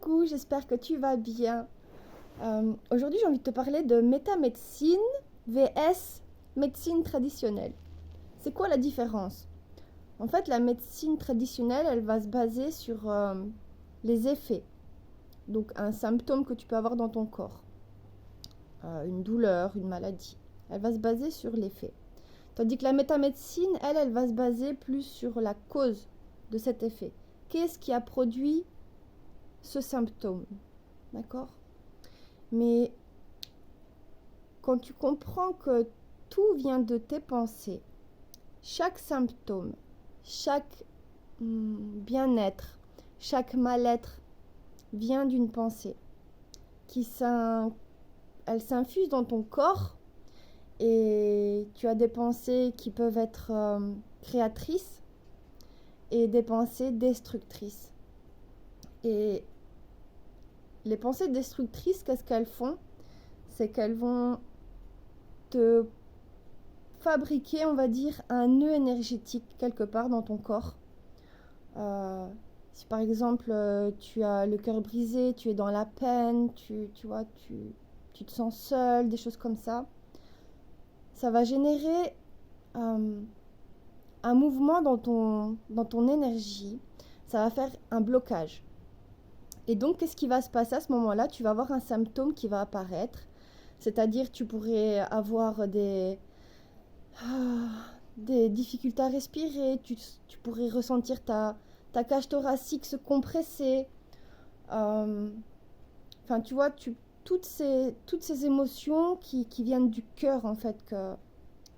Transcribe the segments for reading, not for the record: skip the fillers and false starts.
Coucou, j'espère que tu vas bien. Aujourd'hui, j'ai envie de te parler de métamédecine vs médecine traditionnelle. C'est quoi la différence? En fait, la médecine traditionnelle, elle va se baser sur les effets. Donc, un symptôme que tu peux avoir dans ton corps, une douleur, une maladie. Elle va se baser sur l'effet. Tandis que la métamédecine, elle va se baser plus sur la cause de cet effet. Qu'est-ce qui a produit ce symptôme? D'accord? Mais quand tu comprends que tout vient de tes pensées, chaque symptôme, chaque bien-être, chaque mal-être vient d'une pensée elle s'infuse dans ton corps et tu as des pensées qui peuvent être créatrices et des pensées destructrices. Et les pensées destructrices, qu'est-ce qu'elles font? C'est qu'elles vont te fabriquer, on va dire, un nœud énergétique quelque part dans ton corps. Si par exemple tu as le cœur brisé, tu es dans la peine, tu vois, tu te sens seul, des choses comme ça va générer un mouvement dans ton énergie, ça va faire un blocage. Et donc, qu'est-ce qui va se passer à ce moment-là? Tu vas avoir un symptôme qui va apparaître, c'est-à-dire tu pourrais avoir des difficultés à respirer, tu pourrais ressentir ta cage thoracique se compresser. Enfin, tu vois, toutes ces émotions qui viennent du cœur, en fait,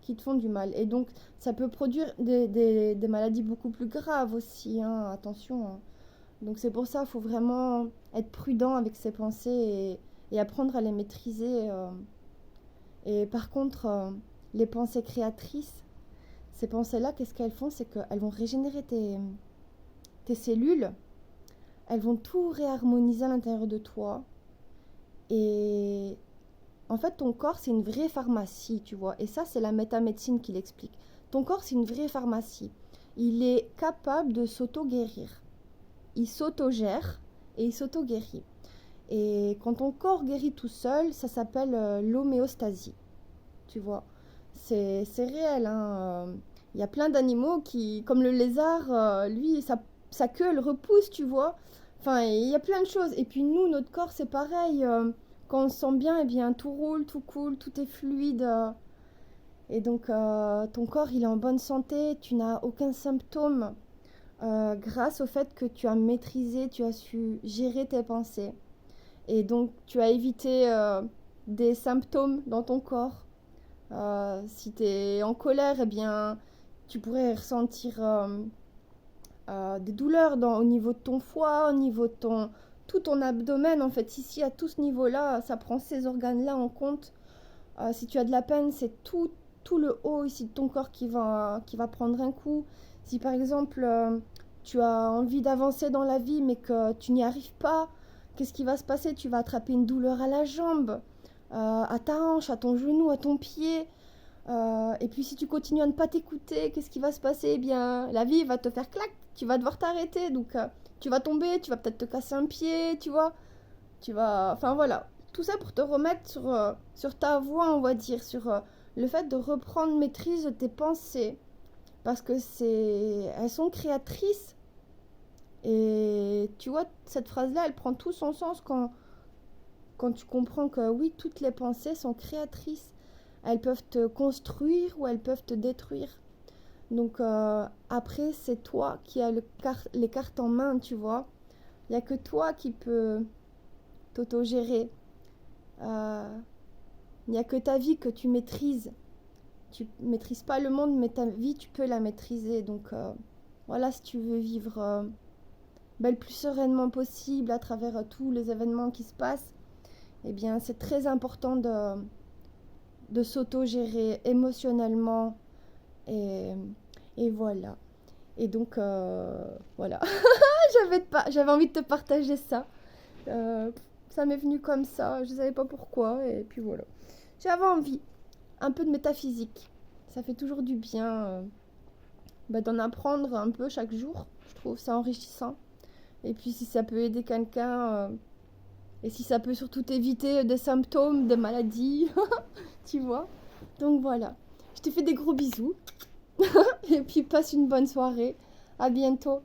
qui te font du mal. Et donc, ça peut produire des maladies beaucoup plus graves aussi, hein, attention. Hein. Donc, c'est pour ça qu'il faut vraiment être prudent avec ses pensées et apprendre à les maîtriser. Et par contre, les pensées créatrices, ces pensées-là, qu'est-ce qu'elles font? C'est qu'elles vont régénérer tes cellules, elles vont tout réharmoniser à l'intérieur de toi. Et en fait, ton corps, c'est une vraie pharmacie, tu vois. Et ça, c'est la métamédecine qui l'explique. Ton corps, c'est une vraie pharmacie. Il est capable de s'auto-guérir. Il s'auto-gère et il s'auto-guérit. Et quand ton corps guérit tout seul, ça s'appelle l'homéostasie. Tu vois, c'est réel. Hein. Il y a plein d'animaux qui, comme le lézard, lui, sa queue, elle repousse, tu vois. Enfin, il y a plein de choses. Et puis nous, notre corps, c'est pareil. Quand on se sent bien, eh bien, tout roule, tout coule, tout est fluide. Et donc, ton corps, il est en bonne santé. Tu n'as aucun symptôme grâce au fait que tu as maîtrisé, tu as su gérer tes pensées. Et donc, tu as évité des symptômes dans ton corps. Si tu es en colère, eh bien, tu pourrais ressentir des douleurs au niveau de ton foie, au niveau de tout ton abdomen. En fait, ici, à tout ce niveau-là, ça prend ces organes-là en compte. Si tu as de la peine, c'est tout le haut ici de ton corps qui va prendre un coup. Si par exemple, tu as envie d'avancer dans la vie, mais que tu n'y arrives pas, qu'est-ce qui va se passer? Tu vas attraper une douleur à la jambe, à ta hanche, à ton genou, à ton pied. Et puis si tu continues à ne pas t'écouter, qu'est-ce qui va se passer? Eh bien, la vie va te faire clac, tu vas devoir t'arrêter. Donc, tu vas tomber, tu vas peut-être te casser un pied, tu vois. Enfin voilà. Tout ça pour te remettre sur ta voie, on va dire, sur le fait de reprendre maîtrise de tes pensées. Parce que elles sont créatrices. Et tu vois, cette phrase-là, elle prend tout son sens quand tu comprends que oui, toutes les pensées sont créatrices. Elles peuvent te construire ou elles peuvent te détruire. Donc après, c'est toi qui as les cartes en main, tu vois. Il n'y a que toi qui peux t'autogérer. Il n'y a que ta vie que tu maîtrises. Tu maîtrises pas le monde, mais ta vie, tu peux la maîtriser. Donc voilà, si tu veux vivre le plus sereinement possible à travers tous les événements qui se passent, eh bien, c'est très important de s'auto-gérer émotionnellement et, et voilà. Et donc, voilà. J'avais envie de te partager ça. Euh, Ça m'est venu comme ça, je ne savais pas pourquoi, et puis voilà. J'avais envie, un peu de métaphysique. Ça fait toujours du bien d'en apprendre un peu chaque jour. Je trouve ça enrichissant. Et puis si ça peut aider quelqu'un, et si ça peut surtout éviter des symptômes, des maladies, tu vois. Donc voilà. Je te fais des gros bisous. Et puis passe une bonne soirée. À bientôt.